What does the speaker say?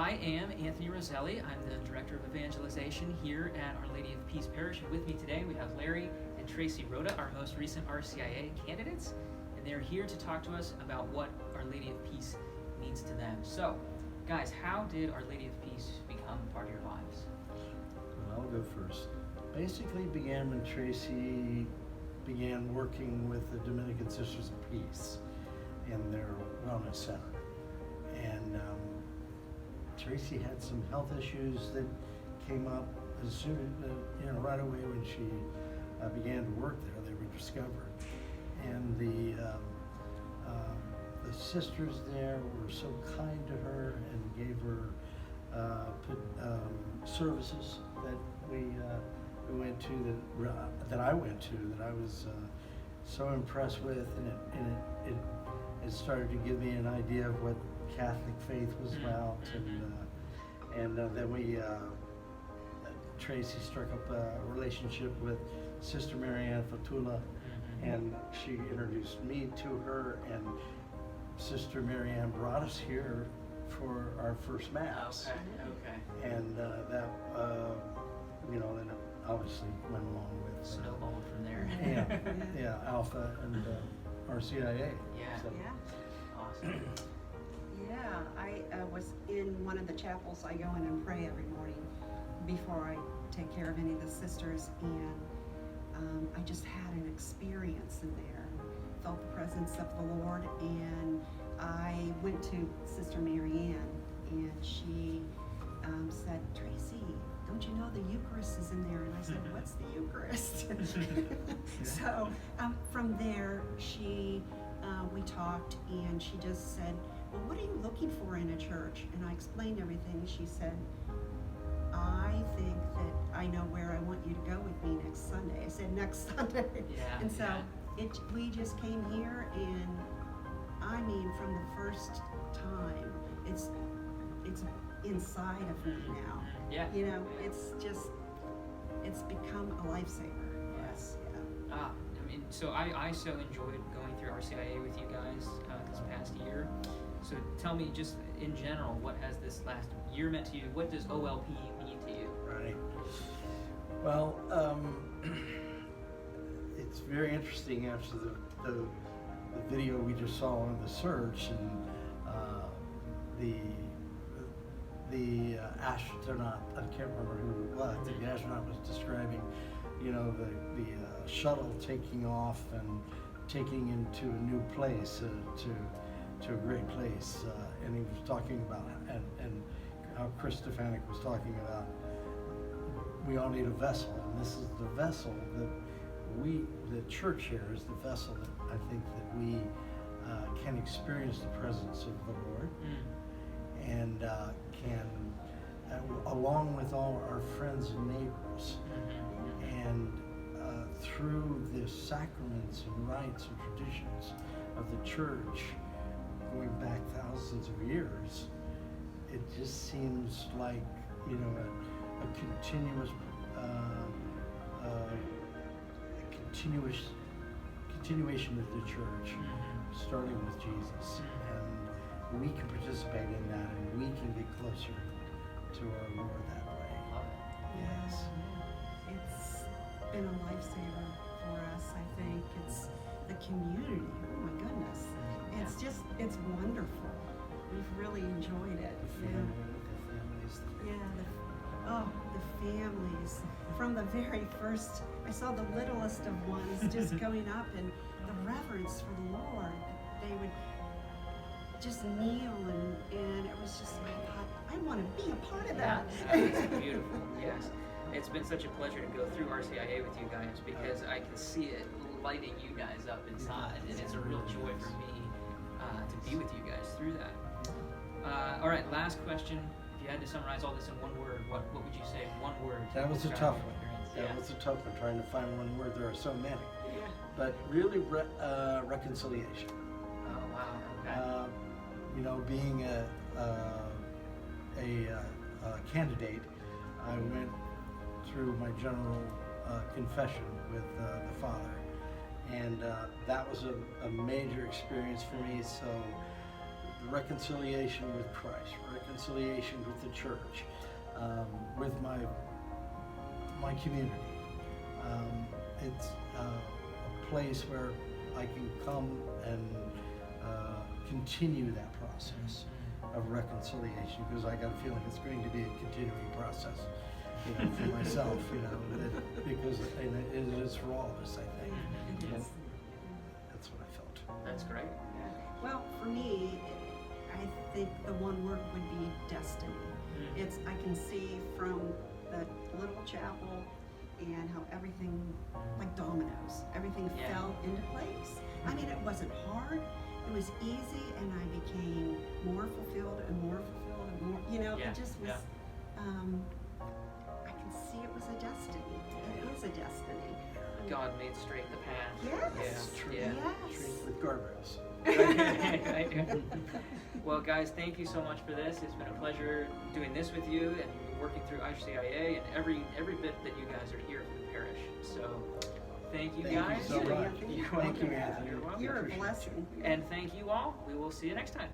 I am Anthony Roselli. I'm the Director of Evangelization here at Our Lady of Peace Parish. And with me today we have Larry and Tracy Rota, our most recent RCIA candidates. And they're here to talk to us about what Our Lady of Peace means to them. So, guys, how did Our Lady of Peace become part of your lives? I'll go first. Basically began when Tracy began working with the Dominican Sisters of Peace in their wellness center. And Tracy had some health issues that came up as soon as, right away when she began to work there. They were discovered. And the sisters there were so kind to her and gave her services that we went to, that I went to, that I was so impressed with, and it started to give me an idea of what Catholic faith was about, and then we Tracy struck up a relationship with Sister Marianne Fatula, and she introduced me to her, and Sister Marianne brought us here for our first Mass. Okay. And that, then it obviously went along with snowballed from there. yeah, Alpha and RCIA. Yeah. So. Yeah. Awesome. Yeah, I was in one of the chapels. I go in and pray every morning before I take care of any of the sisters, and I just had an experience in there. Felt the presence of the Lord, and I went to Sister Marianne, and she said, "Tracy, don't you know the Eucharist is in there?" And I said, "What's the Eucharist?" So from there, we talked, and she just said, "Well, what are you looking for in a church?" And I explained everything. She said, "I think that I know where I want you to go with me next Sunday." I said, "Next Sunday." Yeah. And so we just came here, and I mean, from the first time, it's inside of me now. Yeah. It's become a lifesaver. Yes. Yeah. So I so enjoyed going through RCIA with you guys this past year. So tell me, just in general, what has this last year meant to you? What does OLP mean to you? Right. Well, it's very interesting after the video we just saw on the search, and the astronaut, I can't remember who it was, the astronaut was describing, the shuttle taking off and taking into a new place, to a great place, and he was talking about, and how Chris Stefanik was talking about, we all need a vessel, and this is the vessel that the church here is the vessel that I think that we can experience the presence of the Lord, and can, along with all our friends and neighbors, and through the sacraments and rites and traditions of the church, going back thousands of years, it just seems like, a continuation of the church, starting with Jesus, and we can participate in that, and we can get closer to our Lord that way. Yes. It's been a lifesaver for us, I think. It's the community. Oh my goodness. It's wonderful. We've really enjoyed it. The families. The families. From the very first, I saw the littlest of ones just going up, and the reverence for the Lord. They would just kneel, and it was just, I thought, I want to be a part of that. It's beautiful, yes. It's been such a pleasure to go through RCIA with you guys, because I can see it lighting you guys up inside, and it's a real joy for me to be with you guys through that. All right, last question. If you had to summarize all this in one word, what would you say? One word. That was a tough one. That was a tough one, trying to find one word. There are so many. Yeah. But really, reconciliation. Oh, wow. Okay. Being a candidate, I went through my general confession with the Father, and that was a major experience for me. So reconciliation with Christ, reconciliation with the church, with my community. It's a place where I can come and continue that process of reconciliation, because I got a feeling it's going to be a continuing process, for myself, because it is for all of us, I think. Yes. That's what I felt. That's great. Well, for me, I think the one word would be destiny. I can see from the little chapel and how everything, like dominoes, everything fell into place. I mean, it wasn't hard, it was easy, and I became more fulfilled and more fulfilled and more, it just was, I can see it was a destiny. It is a destiny. God made straight the path. Yes. Yeah. True. Yeah. Yes. Treat with guardrails. Right. Well, guys, thank you so much for this. It's been a pleasure doing this with you and working through RCIA and every bit that you guys are here for the parish. So, thank you guys. Thank you so much. You're Thank welcome. you, Anthony. You're welcome. You're a Appreciate it. blessing. And thank you all. We will see you next time.